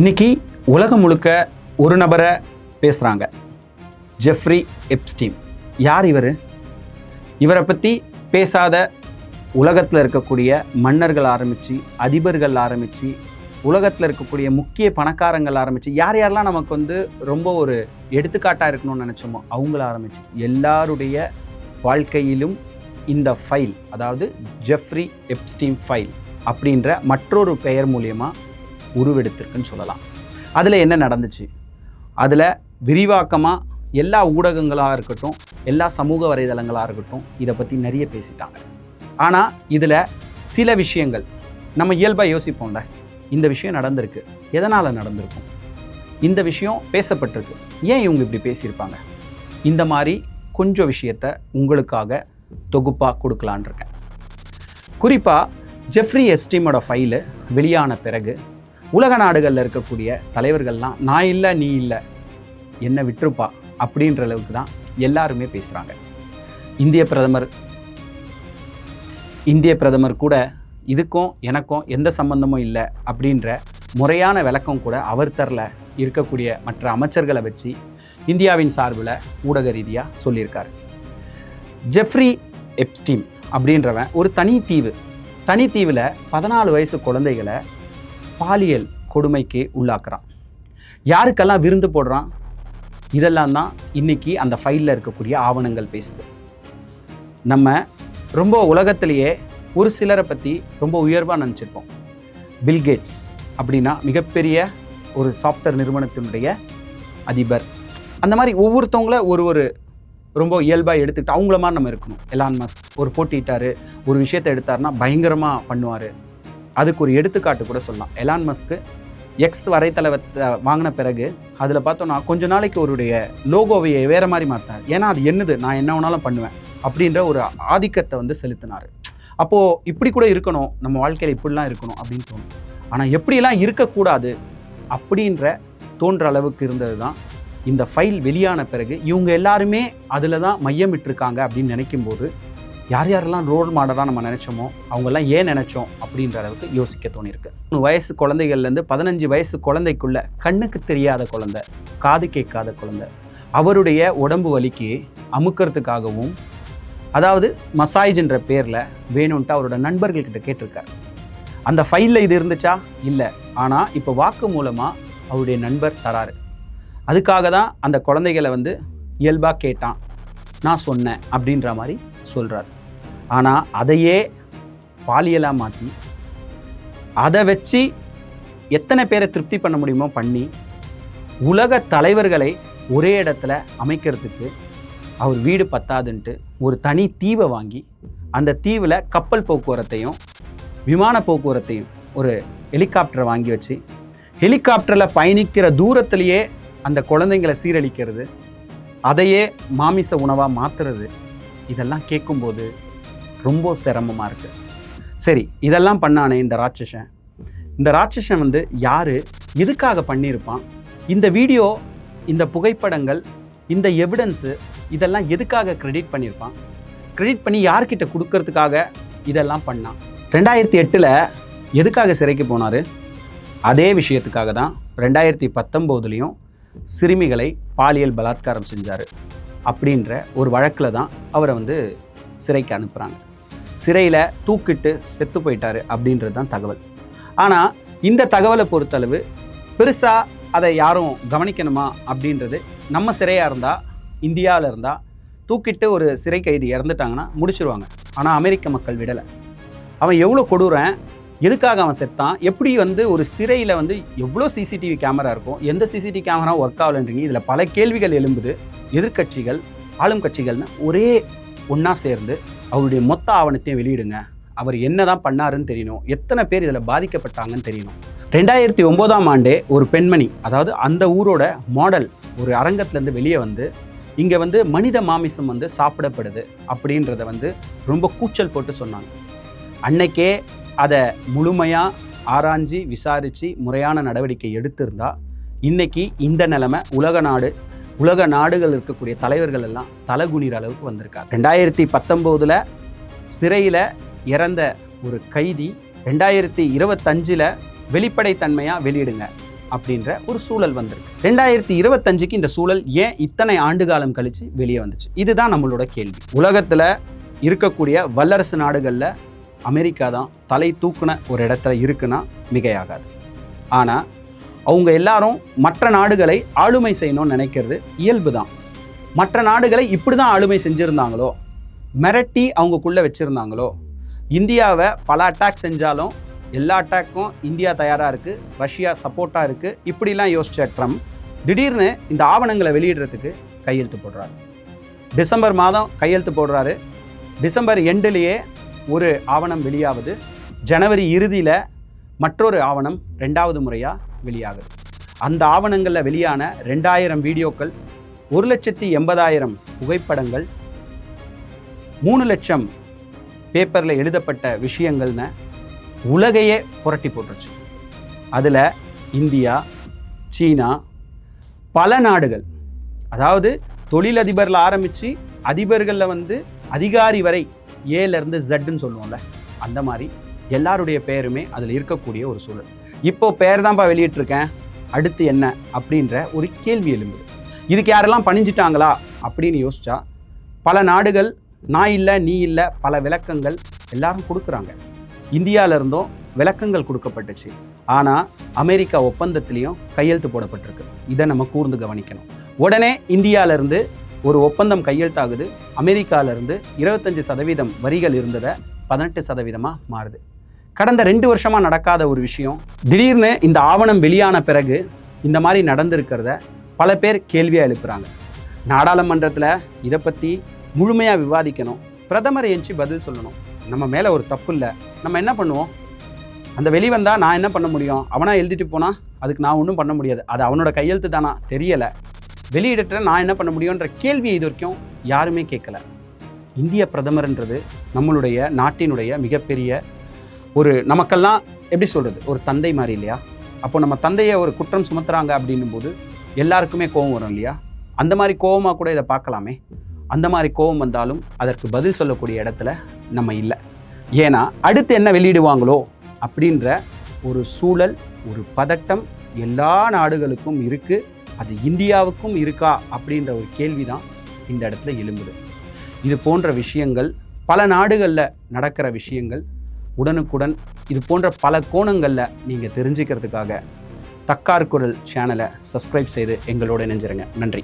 இன்னைக்கு உலகம் முழுக்க ஒரு நபரை பேசுகிறாங்க, ஜெஃப்ரி எப்ஸ்டீன். யார் இவர்? இவரை பற்றி பேசாத உலகத்தில் இருக்கக்கூடிய மன்னர்கள் ஆரம்பித்து, அதிபர்கள் ஆரம்பித்து, உலகத்தில் இருக்கக்கூடிய முக்கிய பணக்காரங்கள் ஆரம்பித்து, யார் யாரெல்லாம் நமக்கு ரொம்ப ஒரு எடுத்துக்காட்டாக இருக்கணும்னு நினச்சோமோ அவங்கள ஆரம்பித்து எல்லாருடைய வாழ்க்கையிலும் இந்த ஃபைல், அதாவது ஜெஃப்ரி எப்ஸ்டீன் ஃபைல் அப்படின்ற மற்றொரு பெயர் மூலியமாக உருவெடுத்திருக்குன்னு சொல்லலாம். அதில் என்ன நடந்துச்சு? அதில் விரிவாக்கமாக எல்லா ஊடகங்களாக இருக்கட்டும், எல்லா சமூக வலைதளங்களாக இருக்கட்டும், இதை பற்றி நிறைய பேசிட்டாங்க. ஆனால் இதில் சில விஷயங்கள் நம்ம இயல்பாக யோசிப்போம்ல, இந்த விஷயம் நடந்திருக்கு, எதனால் நடந்திருக்கும், இந்த விஷயம் பேசப்பட்டிருக்கு, ஏன் இவங்க இப்படி பேசியிருப்பாங்க, இந்த மாதிரி கொஞ்சம் விஷயத்தை உங்களுக்காக தொகுப்பாக கொடுக்கலான் இருக்கேன். குறிப்பாக ஜெஃப்ரி எப்ஸ்டீனோட ஃபைலு வெளியான பிறகு உலக நாடுகளில் இருக்கக்கூடிய தலைவர்கள்லாம் நான் இல்லை நீ இல்லை என்ன விட்டுருப்பா அப்படின்ற அளவுக்கு தான் எல்லாருமே பேசுகிறாங்க. இந்திய பிரதமர் கூட இதுக்கும் எனக்கும் எந்த சம்பந்தமும் இல்லை அப்படின்ற முறையான விளக்கம் கூட அவர் தரல, இருக்கக்கூடிய மற்ற அமைச்சர்களை வச்சு இந்தியாவின் சார்பில் ஊடக ரீதியாக சொல்லியிருக்காரு. ஜெஃப்ரி எப்ஸ்டீன் அப்படின்றவன் ஒரு தனித்தீவில் 14 வயசு குழந்தைகளை பாலியல் கொடுமைக்கு உள்ளாக்குறான். யாருக்கெல்லாம் விருந்து போடுறான்? இதெல்லாம் தான் இன்றைக்கி அந்த ஃபைலில் இருக்கக்கூடிய ஆவணங்கள் பேசுது. நம்ம ரொம்ப உலகத்திலேயே ஒரு சிலரை பற்றி ரொம்ப உயர்வாக நினச்சிருப்போம். பில்கேட்ஸ் அப்படின்னா மிகப்பெரிய ஒரு சாஃப்ட்வேர் நிறுவனத்தினுடைய அதிபர். அந்த மாதிரி ஒவ்வொருத்தவங்கள ஒரு ரொம்ப இயல்பாக எடுத்துக்கிட்டு அவங்கள மாதிரி நம்ம இருக்கணும். எலான் மஸ்க் ஒரு போட்டிட்டார், ஒரு விஷயத்தை எடுத்தார்னா பயங்கரமாக பண்ணுவார். அதுக்கு ஒரு எடுத்துக்காட்டு கூட சொல்லலாம். எலான் மஸ்க்கு எக்ஸ் வலைத்தளத்தை வாங்கின பிறகு அதில் பார்த்தோன்னா கொஞ்ச நாளைக்கு அவருடைய லோகோவை வேறு மாதிரி மாற்றினார். ஏன்னா அது என்னது, நான் என்ன வேணாலும் பண்ணுவேன் அப்படின்ற ஒரு ஆதிக்கத்தை செலுத்தினார். அப்போது இப்படி கூட இருக்கணும், நம்ம வாழ்க்கையில் இப்படிலாம் இருக்கணும் அப்படின்னு தோணும். ஆனால் எப்படிலாம் இருக்கக்கூடாது அப்படின்ற தோன்ற அளவுக்கு இருந்தது தான் இந்த ஃபைல் வெளியான பிறகு இவங்க எல்லாருமே அதில் தான் மையமிட்டிருக்காங்க அப்படின்னு நினைக்கும்போது யாரெல்லாம் ரோல் மாடலாக நம்ம நினச்சோமோ அவங்கெல்லாம் ஏன் நினச்சோம் அப்படின்ற அளவுக்கு யோசிக்க தோணியிருக்கு. 3 வயசு குழந்தைகள்லேருந்து 15 வயசு குழந்தைக்குள்ள கண்ணுக்கு தெரியாத குழந்தை, காது கேட்காத குழந்தை, அவருடைய உடம்பு வலிக்கு அமுக்கிறதுக்காகவும், அதாவது மசாஜ்ன்ற பேரில் வேணும்ன்ட்டு அவரோட நண்பர்கள்கிட்ட கேட்டிருக்காரு. அந்த ஃபைலில் இது இருந்துச்சா? இல்லை. ஆனால் இப்போ வாக்கு மூலமாக அவருடைய நண்பர் தராரு. அதுக்காக தான் அந்த குழந்தைகளை இயல்பாக கேட்டான், நான் சொன்னேன் அப்படின்ற மாதிரி சொல்கிறார். ஆனால் அதையே பாலியலாக மாற்றி அதை வச்சு எத்தனை பேரை திருப்தி பண்ண முடியுமோ பண்ணி உலக தலைவர்களை ஒரே இடத்துல அமைக்கிறதுக்கு அவர் வீடு பத்தாதுன்ட்டு ஒரு தனி தீவை வாங்கி அந்த தீவில் கப்பல் போக்குவரத்தையும் விமான போக்குவரத்தையும் ஒரு ஹெலிகாப்டரை வாங்கி வச்சு ஹெலிகாப்டரில் பயணிக்கிற தூரத்திலேயே அந்த குழந்தைங்களை சீரழிக்கிறது, அதையே மாமிச உணவாக மாற்றுறது, இதெல்லாம் கேட்கும்போது ரொம்ப சிரமமாக இருக்குது. சரி, இதெல்லாம் பண்ணானே இந்த ராட்சசன் யார், எதுக்காக பண்ணியிருப்பான், இந்த வீடியோ, இந்த புகைப்படங்கள், இந்த எவிடன்ஸு இதெல்லாம் எதுக்காக கிரெடிட் பண்ணியிருப்பான், கிரெடிட் பண்ணி யார்கிட்ட கொடுக்கறதுக்காக இதெல்லாம் பண்ணான்? 2008 எதுக்காக சிறைக்கு போனார்? அதே விஷயத்துக்காக தான் 2019 சிறுமிகளை பாலியல் பலாத்காரம் செஞ்சார் அப்படின்ற ஒரு வழக்கில் தான் அவரை சிறைக்கு அனுப்புகிறாங்க. சிறையில் தூக்கிட்டு செத்து போயிட்டார் அப்படின்றது தான் தகவல். ஆனால் இந்த தகவலை பொறுத்தளவு பெருசாக அதை யாரும் கவனிக்கணுமா அப்படின்றது, நம்ம சிறையாக இருந்தால், இந்தியாவில் இருந்தால் தூக்கிட்டு ஒரு சிறை கைதி இறந்துட்டாங்கன்னா முடிச்சிருவாங்க. ஆனால் அமெரிக்க மக்கள் விடலை. அவன் எவ்வளோ கொடூரன், எதுக்காக அவன் செத்தான், எப்படி ஒரு சிறையில் எவ்வளோ சிசிடிவி கேமரா இருக்கும், எந்த சிசிடிவி கேமரா ஒர்க் ஆகலைன்றீங்க. இதில் பல கேள்விகள் எழும்புது. எதிர்கட்சிகள், ஆளும் கட்சிகள்னு ஒரே ஒன்றா சேர்ந்து அவருடைய மொத்த ஆவணத்தையும் வெளியிடுங்க, அவர் என்ன தான் பண்ணாருன்னு தெரியணும், எத்தனை பேர் இதில் பாதிக்கப்பட்டாங்கன்னு தெரியணும். 2009 ஒரு பெண்மணி, அதாவது அந்த ஊரோட மாடல், ஒரு அரங்கத்துலேருந்து வெளியே இங்கே மனித மாமிசம் சாப்பிடப்படுது அப்படின்றத ரொம்ப கூச்சல் போட்டு சொன்னாங்க. அன்னைக்கே அதை முழுமையாக ஆராய்ச்சி விசாரித்து முறையான நடவடிக்கை எடுத்திருந்தா இன்றைக்கி இந்த நிலைமை உலக நாடுகள் இருக்கக்கூடிய தலைவர்கள் எல்லாம் தலைகுனிற அளவுக்கு வந்திருக்காங்க. 2019 சிறையில் இறந்த ஒரு கைதி 2025 வெளிப்படைத்தன்மையாக வெளியிடுங்க, அப்படின்ற ஒரு சூழல் வந்திருக்கு. 2025க்கு இந்த சூழல் ஏன் இத்தனை ஆண்டு காலம் கழித்து வெளியே வந்துச்சு? இதுதான் நம்மளோட கேள்வி. உலகத்தில் இருக்கக்கூடிய வல்லரசு நாடுகளில் அமெரிக்கா தான் தலை தூக்குன ஒரு இடத்துல இருக்குன்னா மிகையாகாது. ஆனால் அவங்க எல்லாரும் மற்ற நாடுகளை ஆளுமை செய்யணும்னு நினைக்கிறது இயல்பு தான். மற்ற நாடுகளை இப்படி தான் ஆளுமை செஞ்சுருந்தாங்களோ, மிரட்டி அவங்கக்குள்ளே வச்சுருந்தாங்களோ, இந்தியாவை பல அட்டாக் செஞ்சாலும் எல்லா அட்டாக்கும் இந்தியா தயாராக இருக்குது, ரஷ்யா சப்போர்ட்டாக இருக்குது, இப்படிலாம் யோசிச்ச ட்ரம்ப் திடீர்னு இந்த ஆவணங்களை வெளியிடுறதுக்கு கையெழுத்து போடுறாரு. டிசம்பர் மாதம் கையெழுத்து போடுறாரு. டிசம்பர் எண்டுலேயே ஒரு ஆவணம் வெளியாகுது. ஜனவரி இறுதியில் மற்றொரு ஆவணம் 2வது முறையாக வெளியாகுது. அந்த ஆவணங்களில் வெளியான 2000 வீடியோக்கள், 1,80,000 புகைப்படங்கள், 3 லட்சம் பேப்பரில் எழுதப்பட்ட விஷயங்கள்னு உலகையே புரட்டி போட்டுருச்சு. அதில் இந்தியா, சீனா, பல நாடுகள், அதாவது தொழிலதிபரில் ஆரம்பித்து அதிபர்களில் அதிகாரி வரை ஏலேருந்து ஜெட்டுன்னு சொல்லுவோம்ல, அந்த மாதிரி எல்லாருடைய பெயருமே அதில் இருக்கக்கூடிய ஒரு சூழல். இப்போ பெயர் தான்ப்பா வெளியிட்டிருக்கேன், அடுத்து என்ன அப்படின்ற ஒரு கேள்வி எழும்புது. இதுக்கு யாரெல்லாம் பணிஞ்சிட்டாங்களா அப்படின்னு யோசிச்சா பல நாடுகள் நான் இல்லை நீ இல்லை பல விளக்கங்கள் எல்லாரும் கொடுக்குறாங்க. இந்தியாவிலிருந்தும் விளக்கங்கள் கொடுக்கப்பட்டுச்சு. ஆனால் அமெரிக்கா ஒப்பந்தத்திலையும் கையெழுத்து போடப்பட்டிருக்கு. இதை நம்ம கூர்ந்து கவனிக்கணும். உடனே இந்தியாவிலேருந்து ஒரு ஒப்பந்தம் கையெழுத்தாகுது. அமெரிக்காவிலேருந்து 25% வரிகள் இருந்ததை 18% மாறுது. கடந்த 2 வருஷமாக நடக்காத ஒரு விஷயம் திடீர்னு இந்த ஆவணம் வெளியான பிறகு இந்த மாதிரி நடந்திருக்கிறத பல பேர் கேள்வியாக எழுப்புறாங்க. நாடாளுமன்றத்தில் இதை பற்றி முழுமையாக விவாதிக்கணும், பிரதமர் ஏஞ்சி பதில் சொல்லணும். நம்ம மேலே ஒரு தப்பு இல்லை, நம்ம என்ன பண்ணுவோம்? அந்த வெளிவந்தால் நான் என்ன பண்ண முடியும்? அவனாக எழுதிட்டு போனால் அதுக்கு நான் ஒன்றும் பண்ண முடியாது, அது அவனோட கையெழுத்து தானா தெரியலை, வெளியிடட்ட நான் என்ன பண்ண முடியுன்ற கேள்வியை இது வரைக்கும் யாருமே கேட்கல. இந்திய பிரதமர்ன்றது நம்மளுடைய நாட்டினுடைய மிகப்பெரிய ஒரு, நமக்கெல்லாம் எப்படி சொல்கிறது, ஒரு தந்தை மாதிரி இல்லையா? அப்போ நம்ம தந்தையை ஒரு குற்றம் சுமத்துறாங்க அப்படின்னும் போது எல்லாருக்குமே கோபம் வரும் இல்லையா? அந்த மாதிரி கோபமாக கூட இதை பார்க்கலாமே. அந்த மாதிரி கோபம் வந்தாலும் அதற்கு பதில் சொல்லக்கூடிய இடத்துல நம்ம இல்லை. ஏன்னா அடுத்து என்ன வெளியிடுவாங்களோ அப்படின்ற ஒரு சூழல், ஒரு பதட்டம் எல்லா நாடுகளுக்கும் இருக்குது. அது இந்தியாவுக்கும் இருக்கா அப்படின்ற ஒரு கேள்வி தான் இந்த இடத்துல எழும்புது. இது போன்ற விஷயங்கள், பல நாடுகளில் நடக்கிற விஷயங்கள் உடனுக்குடன் இது போன்ற பல கோணங்களில் நீங்கள் தெரிஞ்சுக்கிறதுக்காக தக்கார் குரல் சேனலை சப்ஸ்கிரைப் செய்து எங்களோட இணைஞ்சிருங்க. நன்றி.